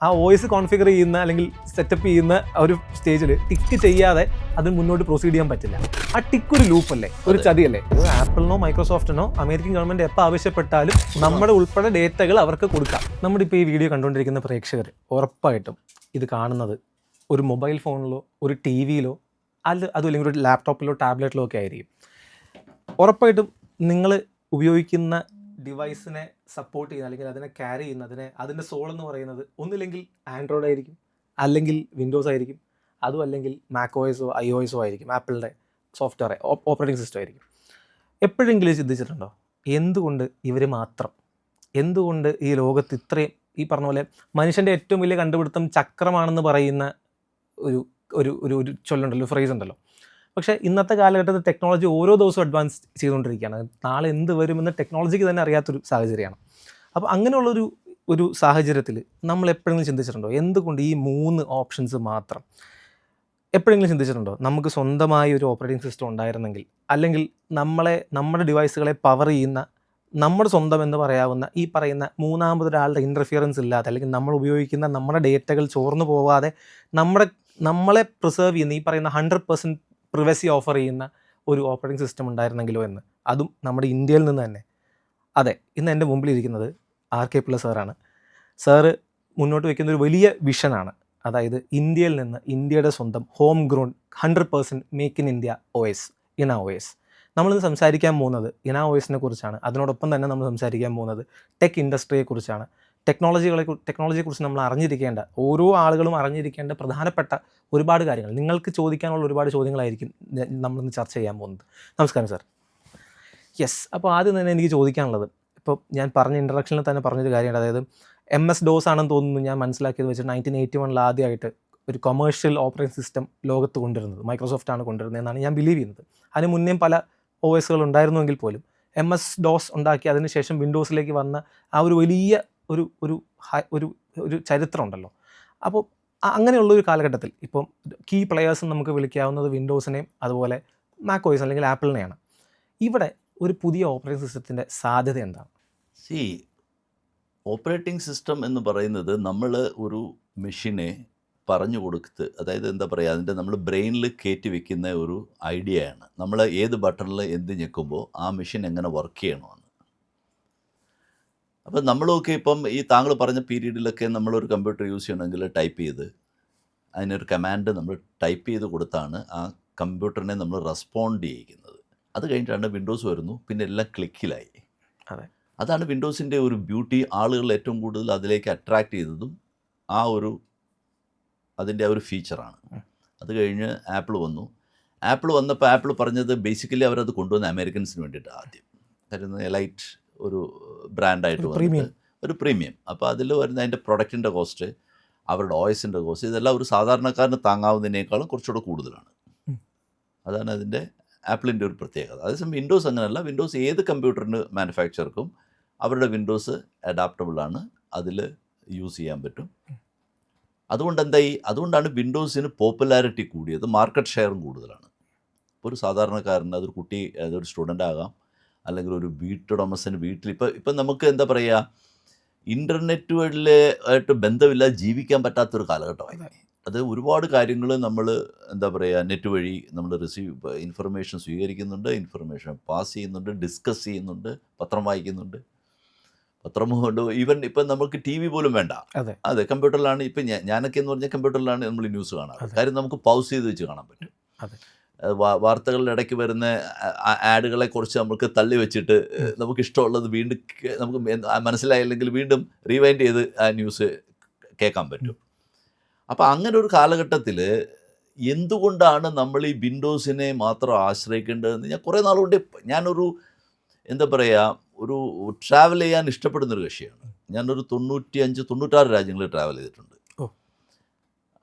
ആ OS configure ചെയ്യുന്ന അല്ലെങ്കിൽ സെറ്റപ്പ് ചെയ്യുന്ന ഒരു സ്റ്റേജിൽ ടിക്ക് ചെയ്യാതെ അതിന് മുന്നോട്ട് പ്രൊസീഡ് ചെയ്യാൻ പറ്റില്ല. ആ ടിക്ക് ഒരു ലൂപ്പല്ലേ, ഒരു ചതിയല്ലേ. ആപ്പിളിനോ മൈക്രോസോഫ്റ്റിനോ അമേരിക്കൻ ഗവൺമെന്റ് എപ്പോൾ ആവശ്യപ്പെട്ടാലും നമ്മുടെ ഉൾപ്പെടെ ഡേറ്റകൾ അവർക്ക് കൊടുക്കാം. നമ്മുടെ ഇപ്പോൾ ഈ വീഡിയോ കണ്ടുകൊണ്ടിരിക്കുന്ന പ്രേക്ഷകർ ഉറപ്പായിട്ടും ഇത് കാണുന്നത് ഒരു മൊബൈൽ ഫോണിലോ ഒരു TV-യിലോ അതുമല്ലെങ്കിൽ ഒരു ലാപ്ടോപ്പിലോ ടാബ്ലറ്റിലോ ഒക്കെ ആയിരിക്കും. ഉറപ്പായിട്ടും നിങ്ങൾ ഉപയോഗിക്കുന്ന ഡിവൈസിനെ സപ്പോർട്ട് ചെയ്യുന്ന അല്ലെങ്കിൽ അതിനെ ക്യാരി ചെയ്യുന്ന അതിൻ്റെ സോൾ എന്ന് പറയുന്നത് ഒന്നില്ലെങ്കിൽ ആൻഡ്രോയിഡ് ആയിരിക്കും, അല്ലെങ്കിൽ വിൻഡോസ് ആയിരിക്കും, അതും അല്ലെങ്കിൽ macOS iOS ആയിരിക്കും, ആപ്പിളിൻ്റെ സോഫ്റ്റ്വെയർ ഓപ്പറേറ്റിംഗ് സിസ്റ്റം ആയിരിക്കും. എപ്പോഴെങ്കിലും ചിന്തിച്ചിട്ടുണ്ടോ എന്തുകൊണ്ട് ഇവർ മാത്രം, എന്തുകൊണ്ട് ഈ ലോകത്ത് ഇത്രയും ഈ പറഞ്ഞ പോലെ മനുഷ്യൻ്റെ ഏറ്റവും വലിയ കണ്ടുപിടുത്തം ചക്രമാണെന്ന് പറയുന്ന ഒരു ഒരു ഒരു ഒരു ചൊല്ലുണ്ടല്ലോ, ഫ്രേസ് ഉണ്ടല്ലോ. പക്ഷേ ഇന്നത്തെ കാലഘട്ടത്തിൽ ടെക്നോളജി ഓരോ ദിവസവും അഡ്വാൻസ് ചെയ്തുകൊണ്ടിരിക്കുകയാണ്. നാളെ എന്ത് വരുമെന്ന് ടെക്നോളജിക്ക് തന്നെ അറിയാത്തൊരു സാഹചര്യമാണ്. അപ്പോൾ അങ്ങനെയുള്ളൊരു സാഹചര്യത്തിൽ നമ്മൾ എപ്പോഴെങ്കിലും ചിന്തിച്ചിട്ടുണ്ടോ എന്തുകൊണ്ട് ഈ 3 ഓപ്ഷൻസ് മാത്രം? എപ്പോഴെങ്കിലും ചിന്തിച്ചിട്ടുണ്ടോ നമുക്ക് സ്വന്തമായി ഒരു ഓപ്പറേറ്റിംഗ് സിസ്റ്റം ഉണ്ടായിരുന്നെങ്കിൽ, അല്ലെങ്കിൽ നമ്മുടെ ഡിവൈസുകളെ പവർ ചെയ്യുന്ന നമ്മുടെ സ്വന്തം എന്ന് പറയാവുന്ന ഈ പറയുന്ന മൂന്നാമതൊരാളുടെ ഇൻ്റർഫിയറൻസ് ഇല്ലാതെ, അല്ലെങ്കിൽ നമ്മൾ ഉപയോഗിക്കുന്ന നമ്മുടെ ഡേറ്റകൾ ചോർന്നു പോവാതെ നമ്മളെ പ്രിസർവ് ചെയ്യുന്ന ഈ പറയുന്ന 100% പ്രിവസി ഓഫർ ചെയ്യുന്ന ഒരു ഓപ്പറേറ്റിംഗ് സിസ്റ്റം ഉണ്ടായിരുന്നെങ്കിലോ എന്ന്, അതും നമ്മുടെ ഇന്ത്യയിൽ നിന്ന് തന്നെ. അതെ, ഇന്ന് എൻ്റെ മുമ്പിലിരിക്കുന്നത് RK പിള്ള സാറാണ്. സാറ് മുന്നോട്ട് വയ്ക്കുന്ന ഒരു വലിയ വിഷനാണ്. അതായത് ഇന്ത്യയിൽ നിന്ന് ഇന്ത്യയുടെ സ്വന്തം home grown 100% make in India OS, INA-OS. നമ്മളിന്ന് സംസാരിക്കാൻ പോകുന്നത് INA-OS-നെ കുറിച്ചാണ്. അതിനോടൊപ്പം തന്നെ നമ്മൾ സംസാരിക്കാൻ പോകുന്നത് ടെക് ഇൻഡസ്ട്രിയെക്കുറിച്ചാണ്. ടെക്നോളജിയെക്കുറിച്ച് നമ്മൾ അറിഞ്ഞിരിക്കേണ്ട, ഓരോ ആളുകളും അറിഞ്ഞിരിക്കേണ്ട പ്രധാനപ്പെട്ട ഒരുപാട് കാര്യങ്ങൾ, നിങ്ങൾക്ക് ചോദിക്കാനുള്ള ഒരുപാട് ചോദ്യങ്ങളായിരിക്കും നമ്മളിന്ന് ചർച്ച ചെയ്യാൻ പോകുന്നത്. നമസ്കാരം സാർ. യെസ്, അപ്പോൾ ആദ്യം തന്നെ എനിക്ക് ചോദിക്കാനുള്ളത്, ഇപ്പോൾ ഞാൻ പറഞ്ഞ ഇൻട്രഡക്ഷനിൽ തന്നെ പറഞ്ഞൊരു കാര്യമുണ്ട്. അതായത് MS-DOS ആണെന്ന് തോന്നുന്നു ഞാൻ മനസ്സിലാക്കിയത് വെച്ച് 1981 ആദ്യമായിട്ട് ഒരു കൊമേഴ്ഷ്യൽ ഓപ്പറേറ്റിംഗ് സിസ്റ്റം ലോകത്ത് കൊണ്ടുവരുന്നത് മൈക്രോസോഫ്റ്റ് ആണ് കൊണ്ടുവരുന്നത് എന്നാണ് ഞാൻ ബിലീവ് ചെയ്യുന്നത്. അതിന് മുന്നേയും പല OS-കൾ ഉണ്ടായിരുന്നുവെങ്കിൽ പോലും MS-DOS ഉണ്ടാക്കി അതിനുശേഷം വിൻഡോസിലേക്ക് വന്ന ആ ഒരു വലിയ ഒരു ചരിത്രം ഉണ്ടല്ലോ. അപ്പോൾ അങ്ങനെയുള്ളൊരു കാലഘട്ടത്തിൽ ഇപ്പം കീ പ്ലെയേഴ്സ് നമുക്ക് വിളിക്കാവുന്നത് വിൻഡോസിനെയും അതുപോലെ macOS അല്ലെങ്കിൽ ആപ്പിളിനെയാണ്. ഇവിടെ ഒരു പുതിയ ഓപ്പറേറ്റിംഗ് സിസ്റ്റത്തിൻ്റെ സാധ്യത എന്താണ്? ഓപ്പറേറ്റിംഗ് സിസ്റ്റം എന്ന് പറയുന്നത് നമ്മൾ ഒരു മെഷീനെ പറഞ്ഞു കൊടുത്ത്, അതായത് എന്താ പറയുക, അതിൻ്റെ നമ്മൾ ബ്രെയിനിൽ കയറ്റി വെക്കുന്ന ഒരു ഐഡിയയാണ്. നമ്മൾ ഏത് ബട്ടണിൽ എന്ത് ഞെക്കുമ്പോൾ ആ മെഷീൻ എങ്ങനെ വർക്ക് ചെയ്യണമെന്ന്. അപ്പം നമ്മളൊക്കെ ഇപ്പം ഈ താങ്കൾ പറഞ്ഞ പീരീഡിലൊക്കെ നമ്മളൊരു കമ്പ്യൂട്ടർ യൂസ് ചെയ്യണമെങ്കിൽ ടൈപ്പ് ചെയ്ത് അതിനൊരു കമാൻഡ് നമ്മൾ ടൈപ്പ് ചെയ്ത് കൊടുത്താണ് ആ കമ്പ്യൂട്ടറിനെ നമ്മൾ റെസ്പോണ്ട് ചെയ്യിക്കുന്നത്. അത് കഴിഞ്ഞിട്ടാണ് വിൻഡോസ് വരുന്നു, പിന്നെ എല്ലാം ക്ലിക്കിലായി. അതെ, അതാണ് വിൻഡോസിൻ്റെ ഒരു ബ്യൂട്ടി. ആളുകൾ ഏറ്റവും കൂടുതൽ അതിലേക്ക് അട്രാക്റ്റ് ചെയ്തതും അതിൻ്റെ ആ ഒരു ഫീച്ചറാണ്. അത് കഴിഞ്ഞ് ആപ്പിൾ വന്നപ്പോൾ ആപ്പിൾ പറഞ്ഞത് ബേസിക്കലി അവരത് കൊണ്ടുവന്ന അമേരിക്കൻസിന് വേണ്ടിയിട്ട് ആദ്യം. കാര്യം എലൈറ്റ് ഒരു ബ്രാൻഡായിട്ട് വന്നിട്ട് ഒരു പ്രീമിയം. അപ്പോൾ അതിൽ വരുന്ന അതിൻ്റെ പ്രൊഡക്റ്റിൻ്റെ കോസ്റ്റ്, അവരുടെ OS-ൻ്റെ കോസ്റ്റ്, ഇതെല്ലാം ഒരു സാധാരണക്കാരന് താങ്ങാവുന്നതിനേക്കാളും കുറച്ചുകൂടെ കൂടുതലാണ്. അതാണ് അതിൻ്റെ ആപ്പിളിൻ്റെ ഒരു പ്രത്യേകത. അതേസമയം വിൻഡോസ് അങ്ങനെയല്ല. വിൻഡോസ് ഏത് കമ്പ്യൂട്ടറിന് മാനുഫാക്ചർക്കും അവരുടെ വിൻഡോസ് അഡാപ്റ്റബിളാണ്, അതിൽ യൂസ് ചെയ്യാൻ പറ്റും. അതുകൊണ്ടാണ് വിൻഡോസിന് പോപ്പുലാരിറ്റി കൂടിയത്, മാർക്കറ്റ് ഷെയറും കൂടുതലാണ്. ഇപ്പോൾ ഒരു സാധാരണക്കാരന്, അതൊരു സ്റ്റുഡൻ്റ് ആകാം, അല്ലെങ്കിൽ ഒരു വീട്ടുടമസ്ഥന് ഇപ്പം നമുക്ക് എന്താ പറയുക, ഇൻ്റർനെറ്റുകളിലായിട്ട് ബന്ധമില്ലാതെ ജീവിക്കാൻ പറ്റാത്തൊരു കാലഘട്ടമായി. അത് ഒരുപാട് കാര്യങ്ങൾ നമ്മൾ എന്താ പറയുക, നെറ്റ് വഴി നമ്മൾ ഇൻഫർമേഷൻ സ്വീകരിക്കുന്നുണ്ട്, ഇൻഫർമേഷൻ പാസ് ചെയ്യുന്നുണ്ട്, ഡിസ്കസ് ചെയ്യുന്നുണ്ട്, പത്രം വായിക്കുന്നുണ്ട്. പത്രം കൊണ്ട് ഈവൻ ഇപ്പം നമുക്ക് TV പോലും വേണ്ട. അതെ, കമ്പ്യൂട്ടറിലാണ്. ഇപ്പം ഞാനൊക്കെ എന്ന് പറഞ്ഞാൽ കമ്പ്യൂട്ടറിലാണ് നമ്മൾ ന്യൂസ് കാണാറ്. കാര്യം നമുക്ക് പൗസ് ചെയ്ത് വെച്ച് കാണാൻ പറ്റും. വാർത്തകളുടെ ഇടയ്ക്ക് വരുന്ന ആഡുകളെ കുറിച്ച് നമുക്ക് തള്ളി വെച്ചിട്ട് നമുക്ക് ഇഷ്ടമുള്ളത് വീണ്ടും നമുക്ക് മനസ്സിലായില്ലെങ്കിൽ വീണ്ടും റീവൈൻഡ് ചെയ്ത് ആ ന്യൂസ് കേൾക്കാൻ പറ്റും. അപ്പോൾ അങ്ങനെ ഒരു കാലഘട്ടത്തിൽ എന്തുകൊണ്ടാണ് നമ്മൾ ഈ വിൻഡോസിനെ മാത്രം ആശ്രയിക്കേണ്ടതെന്ന് ഞാൻ കുറേ നാളുകൊണ്ട് ഞാനൊരു എന്താ പറയുക, ഒരു ട്രാവൽ ചെയ്യാൻ ഇഷ്ടപ്പെടുന്നൊരു കക്ഷിയാണ്. ഞാനൊരു 96 രാജ്യങ്ങളിൽ ട്രാവൽ ചെയ്തിട്ടുണ്ട്.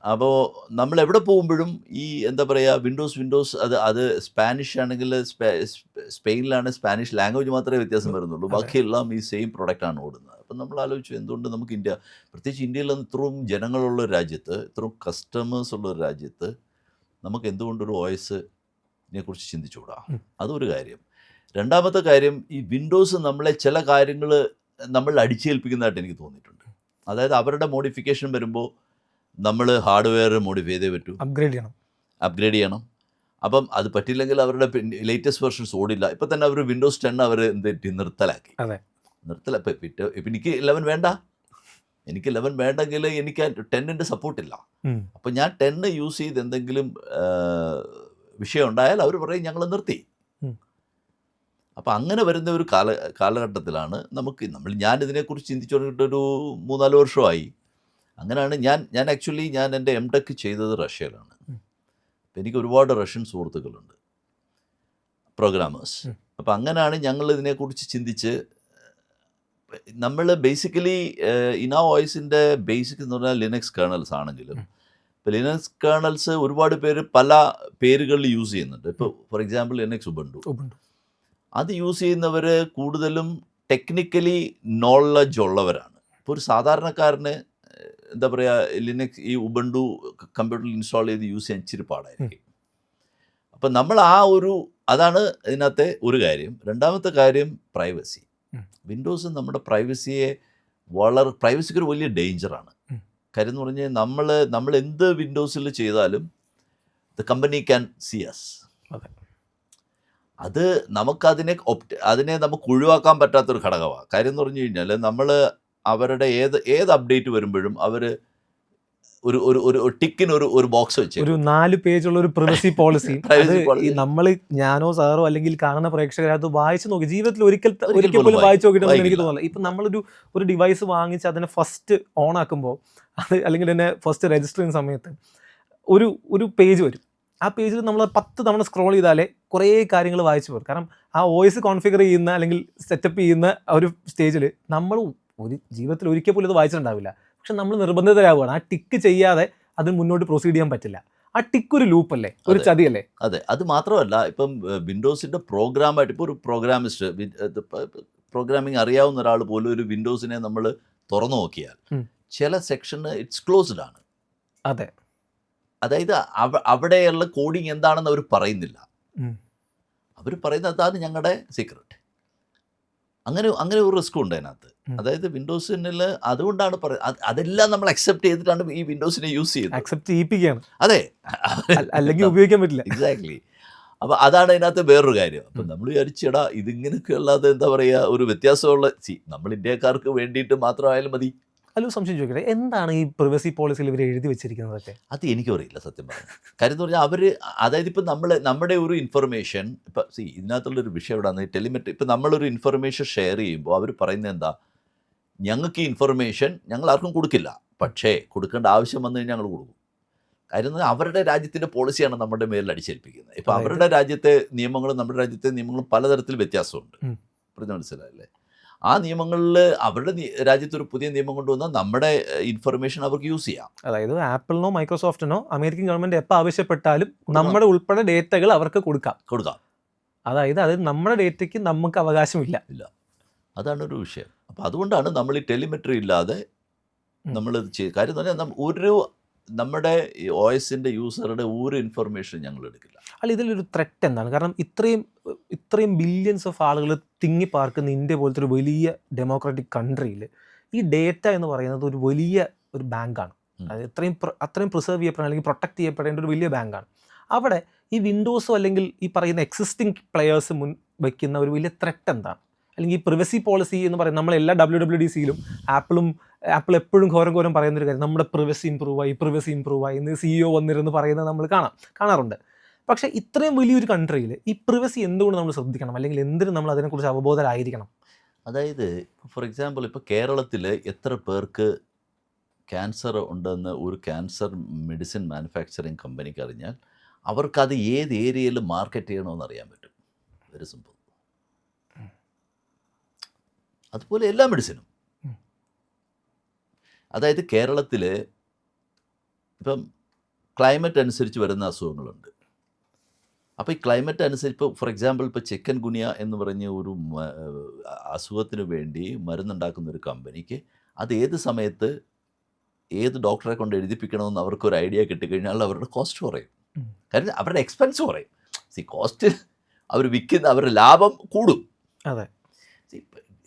അപ്പോൾ നമ്മൾ എവിടെ പോകുമ്പോഴും ഈ എന്താ പറയുക, വിൻഡോസ് അത് സ്പാനിഷ് ആണെങ്കിൽ സ്പെയിനിലാണ് സ്പാനിഷ് ലാംഗ്വേജ് മാത്രമേ വ്യത്യാസം വരുന്നുള്ളൂ, ബാക്കിയെല്ലാം ഈ സെയിം പ്രൊഡക്റ്റാണ് ഓടുന്നത്. അപ്പം നമ്മൾ ആലോചിച്ചു, എന്തുകൊണ്ട് നമുക്ക് പ്രത്യേകിച്ച് ഇന്ത്യയിൽ ഇത്രയും ജനങ്ങളുള്ളൊരു രാജ്യത്ത്, ഇത്രയും കസ്റ്റമേഴ്സ് ഉള്ളൊരു രാജ്യത്ത് നമുക്ക് എന്തുകൊണ്ടൊരു OS-നെ കുറിച്ച് ചിന്തിച്ചുകൂടാ? അതൊരു കാര്യം. രണ്ടാമത്തെ കാര്യം, ഈ വിൻഡോസ് നമ്മളെ ചില കാര്യങ്ങൾ നമ്മൾ അടിച്ചേൽപ്പിക്കുന്നതായിട്ട് എനിക്ക് തോന്നിയിട്ടുണ്ട്. അതായത് അവരുടെ മോഡിഫിക്കേഷൻ വരുമ്പോൾ നമ്മൾ ഹാർഡ്വെയർ മോഡിഫൈ ചെയ്തേ പറ്റൂ, അപ്ഗ്രേഡ് ചെയ്യണം. അപ്പം അത് പറ്റില്ലെങ്കിൽ അവരുടെ ലേറ്റസ്റ്റ് വെർഷൻസ് ഓടില്ല. ഇപ്പം തന്നെ അവർ വിൻഡോസ് 10 അവർ നിർത്തലാക്കി. ഇപ്പം എനിക്ക് 11 വേണ്ട, എനിക്ക് 11 വേണ്ടെങ്കിൽ എനിക്ക് 10ൻ്റെ സപ്പോർട്ടില്ല. അപ്പം ഞാൻ 10 യൂസ് ചെയ്ത് എന്തെങ്കിലും വിഷയം ഉണ്ടായാൽ അവർ പറയും ഞങ്ങൾ നിർത്തി. അപ്പം അങ്ങനെ വരുന്ന ഒരു കാലഘട്ടത്തിലാണ് ഞാനിതിനെക്കുറിച്ച് ചിന്തിച്ചു തുടങ്ങിയിട്ടൊരു 3-4 വർഷമായി. അങ്ങനെയാണ് ഞാൻ ആക്ച്വലി എൻ്റെ എംടെക് ചെയ്തത് റഷ്യയിലാണ്. അപ്പം എനിക്ക് ഒരുപാട് റഷ്യൻ സുഹൃത്തുക്കളുണ്ട്, പ്രോഗ്രാമേഴ്സ്. അപ്പം അങ്ങനെയാണ് ഞങ്ങൾ ഇതിനെക്കുറിച്ച് ചിന്തിച്ച് നമ്മൾ ബേസിക്കലി ഇനാ വോയിസിൻ്റെ ബേസിക് എന്ന് പറഞ്ഞാൽ ലിനക്സ് കേർണൽസ് ആണെങ്കിലും ഇപ്പോൾ ലിനക്സ് കേർണൽസ് ഒരുപാട് പേര് പല പേരുകളിൽ യൂസ് ചെയ്യുന്നുണ്ട്. ഇപ്പോൾ ഫോർ എക്സാമ്പിൾ ലിനക്സ് ഉബുണ്ടു, അത് യൂസ് ചെയ്യുന്നവർ കൂടുതലും ടെക്നിക്കലി നോളജ് ഉള്ളവരാണ്. ഇപ്പോൾ ഒരു സാധാരണക്കാരന് എന്താ പറയുക, ലിനക്സ് ഈ ഉബുണ്ടു കമ്പ്യൂട്ടറിൽ ഇൻസ്റ്റാൾ ചെയ്ത് യൂസ് ചെയ്യാൻ ഇച്ചിരി പാടായിരിക്കും. അപ്പം നമ്മൾ അതാണ് ഇതിനകത്തെ ഒരു കാര്യം. രണ്ടാമത്തെ കാര്യം പ്രൈവസി. വിൻഡോസ് നമ്മുടെ പ്രൈവസിക്ക് ഒരു വലിയ ഡേഞ്ചറാണ്. കാര്യം എന്ന് പറഞ്ഞാൽ നമ്മൾ എന്ത് വിൻഡോസിൽ ചെയ്താലും the company can see us. അത് അതിനെ നമുക്ക് ഒഴിവാക്കാൻ പറ്റാത്തൊരു ഘടകമാണ്. കാര്യം എന്ന് പറഞ്ഞു കഴിഞ്ഞാൽ നമ്മൾ അവരുടെ ഏത് അപ്ഡേറ്റ് വരുമ്പോഴും അവർ ഒരു ടിക്കിന് ഒരു ബോക്സ് വെച്ച് ഒരു 4 പേജുള്ള ഒരു പ്രൈവസി പോളിസി നമ്മൾ ഞാനോ സാറോ അല്ലെങ്കിൽ കാണുന്ന പ്രേക്ഷകരത് വായിച്ചു നോക്കി ജീവിതത്തിൽ ഒരിക്കൽ പോലും വായിച്ചു നോക്കിയിട്ടൊന്നും എനിക്ക് തോന്നില്ല. ഇപ്പം നമ്മളൊരു ഡിവൈസ് വാങ്ങിച്ച് അതിനെ ഫസ്റ്റ് ഓൺ ആക്കുമ്പോൾ അത് അല്ലെങ്കിൽ തന്നെ ഫസ്റ്റ് രജിസ്റ്റർ ചെയ്യുന്ന സമയത്ത് ഒരു പേജ് വരും. ആ പേജിൽ നമ്മൾ 10 തവണ സ്ക്രോൾ ചെയ്താലേ കുറേ കാര്യങ്ങൾ വായിച്ചു പോകും. കാരണം ആ വോയിസ് കോൺഫിഗർ ചെയ്യുന്ന അല്ലെങ്കിൽ സെറ്റപ്പ് ചെയ്യുന്ന ഒരു സ്റ്റേജിൽ നമ്മൾ ജീവിതത്തിൽ ഒരിക്കൽ പോലും ഇത് വായിച്ചിട്ടുണ്ടാവില്ല. പക്ഷെ നമ്മൾ നിർബന്ധിതരാവുകയാണ്. ആ ടിക്ക് ചെയ്യാതെ അതിന് മുന്നോട്ട് പ്രൊസീഡ് ചെയ്യാൻ പറ്റില്ല. ആ ടിക്ക് ഒരു ലൂപ്പല്ലേ, ഒരു ചതിയല്ലേ? അതെ, അത് മാത്രമല്ല ഇപ്പം വിൻഡോസിൻ്റെ പ്രോഗ്രാമായിട്ട് ഇപ്പോൾ ഒരു പ്രോഗ്രാമിംഗ് അറിയാവുന്ന ഒരാൾ പോലും ഒരു വിൻഡോസിനെ നമ്മൾ തുറന്നു നോക്കിയാൽ ചില സെക്ഷന് ഇറ്റ്സ് ക്ലോസ്ഡ് ആണ്. അതെ, അതായത് അവിടെയുള്ള കോഡിങ് എന്താണെന്ന് അവർ പറയുന്നില്ല. അവർ പറയുന്നത് അതാണ് ഞങ്ങളുടെ സീക്രട്ട്. അങ്ങനെ ഒരു റിസ്ക് ഉണ്ട് അതിനകത്ത്. അതായത് വിൻഡോസിനിൽ അതുകൊണ്ടാണ് പറയുന്നത് അതെല്ലാം നമ്മൾ അക്സെപ്റ്റ് ചെയ്തിട്ടാണ് ഈ വിൻഡോസിനെ യൂസ് ചെയ്യുന്നത്. അക്സെപ്റ്റ് ചെയ്യിപ്പിക്കുകയാണ്. അതെ, അല്ലെങ്കിൽ ഉപയോഗിക്കാൻ പറ്റില്ല. എക്സാക്ട്ലി. അപ്പോൾ അതാണ് അതിനകത്ത് വേറൊരു കാര്യം. അപ്പം നമ്മൾ വിചാരിച്ചടാ ഇതിങ്ങനെയൊക്കെ ഉള്ളത് എന്താ പറയുക, ഒരു വ്യത്യാസമുള്ള നമ്മൾ ഇന്ത്യക്കാർക്ക് വേണ്ടിയിട്ട് മാത്രമായാലും മതി. അല്ല, സംശയം ചോദിക്കട്ടെ, എന്താണ് ഈ പ്രൈവസി പോളിസിയിൽ ഇവർ എഴുതി വെച്ചിരിക്കുന്നതൊക്കെ? അത് എനിക്കും അറിയില്ല സത്യം പറഞ്ഞു. കാര്യം എന്ന് പറഞ്ഞാൽ അതായത് ഇപ്പം നമ്മുടെ ഒരു ഇൻഫർമേഷൻ ഇപ്പം ഇതിനകത്തുള്ളൊരു വിഷയം എവിടെയാണ് ടെലിമെട്രി. ഇപ്പം നമ്മളൊരു ഇൻഫർമേഷൻ ഷെയർ ചെയ്യുമ്പോൾ അവർ പറയുന്നത് എന്താ, ഞങ്ങൾക്ക് ഈ ഇൻഫർമേഷൻ ഞങ്ങൾ ആർക്കും കൊടുക്കില്ല, പക്ഷേ കൊടുക്കേണ്ട ആവശ്യം വന്നു കഴിഞ്ഞാൽ ഞങ്ങൾ കൊടുക്കും. കാര്യം എന്ന് പറഞ്ഞാൽ അവരുടെ രാജ്യത്തിൻ്റെ പോളിസിയാണ് നമ്മുടെ മേലിൽ അടിച്ചേൽപ്പിക്കുന്നത്. ഇപ്പം അവരുടെ രാജ്യത്തെ നിയമങ്ങളും നമ്മുടെ രാജ്യത്തെ നിയമങ്ങളും പലതരത്തിൽ വ്യത്യാസമുണ്ട്. പറഞ്ഞ് മനസ്സിലായില്ലേ? ആ നിയമങ്ങളിൽ അവരുടെ രാജ്യത്തൊരു പുതിയ നിയമം കൊണ്ടുവന്നാൽ നമ്മുടെ ഇൻഫർമേഷൻ അവർക്ക് യൂസ് ചെയ്യാം. അതായത് ആപ്പിളിനോ മൈക്രോസോഫ്റ്റിനോ അമേരിക്കൻ ഗവൺമെൻറ് എപ്പോൾ ആവശ്യപ്പെട്ടാലും നമ്മുടെ ഉൾപ്പെടെ ഡേറ്റകൾ അവർക്ക് കൊടുക്കാം. അതായത് അത് നമ്മുടെ ഡേറ്റയ്ക്ക് നമുക്ക് അവകാശമില്ല. അതാണ് ഒരു വിഷയം. അപ്പോൾ അതുകൊണ്ടാണ് നമ്മൾ ഈ ടെലിമെട്രി ഇല്ലാതെ നമ്മളിത് കാര്യം എന്ന് പറഞ്ഞാൽ നമ്മുടെ OSൻ്റെ യൂസറുടെ ഒരു ഇൻഫർമേഷൻ ഞങ്ങൾ എടുക്കില്ല. അല്ല, ഇതിലൊരു ത്രെറ്റ് എന്താണ്? കാരണം ഇത്രയും ബില്യൺസ് ഓഫ് ആളുകൾ തിങ്ങി പാർക്കുന്ന ഇന്ത്യ പോലത്തെ ഒരു വലിയ ഡെമോക്രാറ്റിക് കൺട്രിയിൽ ഈ ഡേറ്റ എന്ന് പറയുന്നത് ഒരു വലിയ ഒരു ബാങ്കാണ്. അത് അത്രയും പ്രിസർവ് ചെയ്യപ്പെടേണ്ട അല്ലെങ്കിൽ പ്രൊട്ടക്ട് ചെയ്യപ്പെടേണ്ട ഒരു വലിയ ബാങ്കാണ്. അവിടെ ഈ വിൻഡോസോ അല്ലെങ്കിൽ ഈ പറയുന്ന എക്സിസ്റ്റിംഗ് പ്ലെയേഴ്സ് വയ്ക്കുന്ന ഒരു വലിയ ത്രെറ്റ് എന്താണ്? അല്ലെങ്കിൽ ഈ പ്രൈവസി പോളിസി എന്ന് പറയുന്നത് നമ്മളെല്ലാ WWDCയിലും ആപ്പിൾ എപ്പോഴും ഘോരം പറയുന്നൊരു കാര്യം, നമ്മുടെ പ്രൈവസി ഇമ്പ്രൂവ് ആയി ഇന്ന് CEO വന്നിരുന്ന് പറയുന്നത് നമ്മൾ കാണാറുണ്ട്. പക്ഷേ ഇത്രയും വലിയൊരു കൺട്രിയിൽ ഈ പ്രൈവസി എന്തുകൊണ്ട് നമ്മൾ ശ്രദ്ധിക്കണം, അല്ലെങ്കിൽ എന്തിനും നമ്മൾ അതിനെക്കുറിച്ച് അവബോധരായിരിക്കണം? അതായത് ഫോർ എക്സാമ്പിൾ ഇപ്പോൾ കേരളത്തിൽ എത്ര പേർക്ക് ക്യാൻസർ ഉണ്ടെന്ന് ഒരു ക്യാൻസർ മെഡിസിൻ മാനുഫാക്ചറിങ് കമ്പനിക്ക് അറിഞ്ഞാൽ അവർക്കത് ഏത് ഏരിയയിൽ മാർക്കറ്റ് ചെയ്യണമെന്ന് അറിയാൻ പറ്റും. Very simple. അതുപോലെ എല്ലാ മെഡിസിനും. അതായത് കേരളത്തിൽ ഇപ്പം ക്ലൈമറ്റ് അനുസരിച്ച് വരുന്ന അസുഖങ്ങളുണ്ട്. അപ്പോൾ ഈ ക്ലൈമറ്റ് അനുസരിച്ച് ഇപ്പോൾ ഫോർ എക്സാമ്പിൾ ഇപ്പോൾ ചിക്കൻ ഗുനിയ എന്ന് പറഞ്ഞ ഒരു അസുഖത്തിന് വേണ്ടി മരുന്നുണ്ടാക്കുന്ന ഒരു കമ്പനിക്ക് അത് ഏത് സമയത്ത് ഏത് ഡോക്ടറെ കൊണ്ട് എഴുതിപ്പിക്കണമെന്ന് അവർക്കൊരു ഐഡിയ കിട്ടിക്കഴിഞ്ഞാൽ അവരുടെ കോസ്റ്റ് കുറയും. കാരണം അവരുടെ എക്സ്പെൻസ് കുറയും. കോസ്റ്റ് അവരുടെ ലാഭം കൂടും. അതെ,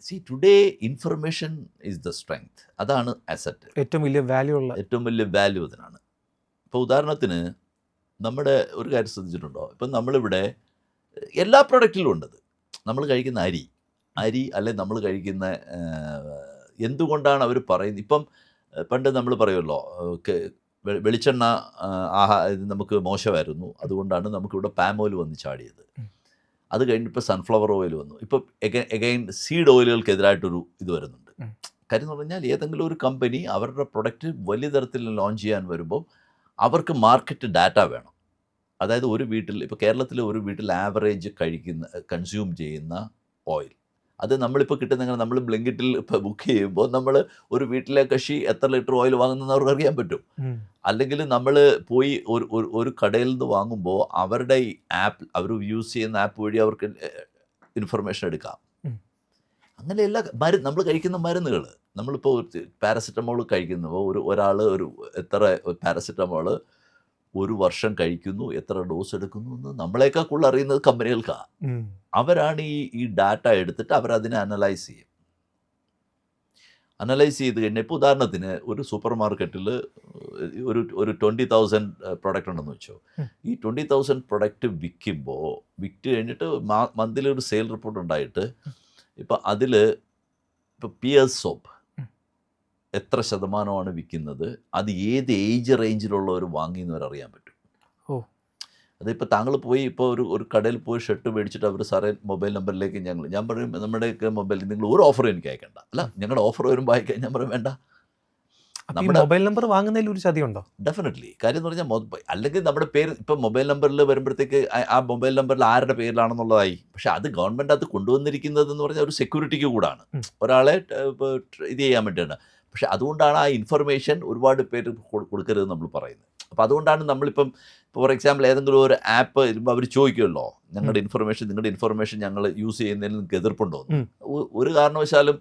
C today information is the strength. അതാണ് അസറ്റ്, ഏറ്റവും വലിയ വാല്യൂ ഉള്ള. ഏറ്റവും വലിയ വാല്യൂ അതിനാണ്. ഇപ്പോൾ ഉദാഹരണത്തിന് നമ്മുടെ ഒരു കാര്യം ശ്രദ്ധിച്ചിട്ടുണ്ടോ, ഇപ്പം നമ്മളിവിടെ എല്ലാ പ്രൊഡക്റ്റിലും ഉണ്ടത്. നമ്മൾ കഴിക്കുന്ന അരി അല്ലെ നമ്മൾ കഴിക്കുന്ന എന്തുകൊണ്ടാണ് അവർ പറയുന്നത്. ഇപ്പം പണ്ട് നമ്മൾ പറയുമല്ലോ വെളിച്ചെണ്ണ ഇത് നമുക്ക് മോശമായിരുന്നു, അതുകൊണ്ടാണ് നമുക്കിവിടെ പാം ഓയിൽ വന്ന് ചാടിയത്. അത് കഴിഞ്ഞിപ്പോൾ സൺഫ്ലവർ ഓയിൽ വന്നു. ഇപ്പം എഗൈൻ സീഡ് ഓയിലുകൾക്കെതിരായിട്ടൊരു ഇത് വരുന്നുണ്ട്. കാര്യം എന്ന് പറഞ്ഞാൽ ഏതെങ്കിലും ഒരു കമ്പനി അവരുടെ പ്രൊഡക്റ്റ് വലിയ തരത്തിൽ ലോഞ്ച് ചെയ്യാൻ വരുമ്പോൾ അവർക്ക് മാർക്കറ്റ് ഡാറ്റ വേണം. അതായത് ഒരു വീട്ടിൽ, ഇപ്പോൾ കേരളത്തിലെ ഒരു വീട്ടിൽ ആവറേജ് കൺസ്യൂം ചെയ്യുന്ന ഓയിൽ, അത് നമ്മളിപ്പോൾ കിട്ടുന്ന, നമ്മൾ ബ്ലിങ്കിറ്റിൽ ഇപ്പോൾ ബുക്ക് ചെയ്യുമ്പോൾ നമ്മൾ ഒരു വീട്ടിലെ കക്ഷി എത്ര ലിറ്റർ ഓയിൽ വാങ്ങുന്നതെന്ന് അവർക്ക് അറിയാൻ പറ്റും. അല്ലെങ്കിൽ നമ്മൾ പോയി ഒരു കടയിൽ നിന്ന് വാങ്ങുമ്പോൾ അവരുടെ ഈ ആപ്പ്, അവർ യൂസ് ചെയ്യുന്ന ആപ്പ് വഴി അവർക്ക് ഇൻഫർമേഷൻ എടുക്കാം. അങ്ങനെയല്ല നമ്മൾ കഴിക്കുന്ന മരുന്നുകൾ, നമ്മളിപ്പോൾ പാരസെറ്റമോൾ കഴിക്കുമ്പോൾ ഒരാൾ എത്ര പാരസെറ്റമോൾ ഒരു വർഷം കഴിക്കുന്നു, എത്ര ഡോസ് എടുക്കുന്നു എന്ന് നമ്മളെക്കാൾ കൂടുതൽ അറിയുന്നത് കമ്പനികൾക്കാണ്. അവരാണ് ഈ ഡാറ്റ എടുത്തിട്ട് അവരതിനെ അനലൈസ് ചെയ്യും. അനലൈസ് ചെയ്ത് കഴിഞ്ഞാൽ ഇപ്പോൾ ഉദാഹരണത്തിന് ഒരു സൂപ്പർ മാർക്കറ്റിൽ ഒരു 20,000 പ്രൊഡക്റ്റ് ഉണ്ടെന്ന് വെച്ചോ. ഈ 20,000 പ്രൊഡക്റ്റ് വിറ്റ് കഴിഞ്ഞിട്ട് മന്ത്ലി ഒരു സെയിൽ റിപ്പോർട്ട് ഉണ്ടായിട്ട് ഇപ്പം അതിൽ ഇപ്പോൾ പിയേഴ്സ് സോപ്പ് എത്ര ശതമാനമാണ് വിൽക്കുന്നത്, അത് ഏത് ഏജ് റേഞ്ചിലുള്ളവർ വാങ്ങിയെന്നവർ അറിയാൻ പറ്റും. അതിപ്പോൾ താങ്കൾ പോയി ഇപ്പോൾ ഒരു കടയിൽ പോയി ഷർട്ട് മേടിച്ചിട്ട് അവർ സാറേ മൊബൈൽ നമ്പറിലേക്ക് ഞാൻ പറയും നമ്മുടെയൊക്കെ മൊബൈൽ നിങ്ങൾ ഒരു ഓഫർ എനിക്ക് അയക്കണ്ട, അല്ല ഞങ്ങളുടെ ഓഫർ വരുമ്പോൾ അയക്കാൻ ഞാൻ പറയും വേണ്ട. നമ്മുടെ മൊബൈൽ നമ്പർ വാങ്ങുന്നതിൽ ഒരു ചതിയുണ്ടോ? ഡെഫിനറ്റ്ലി. കാര്യം എന്ന് പറഞ്ഞാൽ അല്ലെങ്കിൽ നമ്മുടെ പേര് ഇപ്പം മൊബൈൽ നമ്പറിൽ വരുമ്പോഴത്തേക്ക് ആ മൊബൈൽ നമ്പറിൽ ആരുടെ പേരിലാണെന്നുള്ളതായി. പക്ഷേ അത് ഗവൺമെൻറ് അത് കൊണ്ടുവന്നിരിക്കുന്നതെന്ന് പറഞ്ഞാൽ ഒരു സെക്യൂരിറ്റിക്ക് കൂടാണ്, ഒരാളെ ഇത് ചെയ്യാൻ വേണ്ടിയാണ്. പക്ഷെ അതുകൊണ്ടാണ് ആ ഇൻഫർമേഷൻ ഒരുപാട് പേര് കൊടുക്കരുത് നമ്മൾ പറയുന്നത്. അപ്പോൾ അതുകൊണ്ടാണ് നമ്മളിപ്പം ഫോർ എക്സാമ്പിൾ ഏതെങ്കിലും ഒരു ആപ്പ് ഇരുമ്പോൾ അവർ ചോദിക്കുമല്ലോ നിങ്ങളുടെ ഇൻഫർമേഷൻ ഞങ്ങൾ യൂസ് ചെയ്യുന്നതിൽ നിങ്ങൾക്ക് എതിർപ്പുണ്ടോ എന്ന്. ഒരു കാരണവശാലും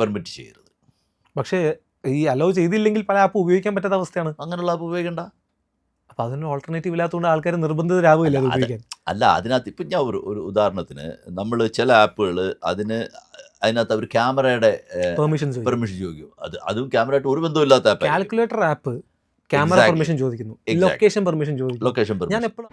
പെർമിറ്റ് ചെയ്യരുത്. പക്ഷേ ഈ അലോ ചെയ്തില്ലെങ്കിൽ പല ആപ്പ് ഉപയോഗിക്കാൻ പറ്റാത്ത അവസ്ഥയാണ്. അങ്ങനെയുള്ള ആപ്പ് ഉപയോഗിക്കേണ്ട. അപ്പോൾ അതിന് ഓൾട്ടർനേറ്റീവ് ഇല്ലാത്തതുകൊണ്ട് ആൾക്കാർ നിർബന്ധിതരാകില്ല അത് ഉപയോഗിക്കാൻ. അല്ല, അതിനകത്ത് ഇപ്പം ഞാൻ ഒരു ഉദാഹരണത്തിന് നമ്മൾ ചില ആപ്പുകൾ അതിനകത്ത് അവർ ക്യാമറയുടെ പെർമിഷൻ ചോദിക്കും. അതും ക്യാമറയായിട്ട് ഒരു ബന്ധമില്ലാത്ത app. Calculator app camera permission ചോദിക്കുന്നു, ലൊക്കേഷൻ പെർമിഷൻ ചോദിക്കുന്നു. ലൊക്കേഷൻ ഞാൻ എപ്പോഴും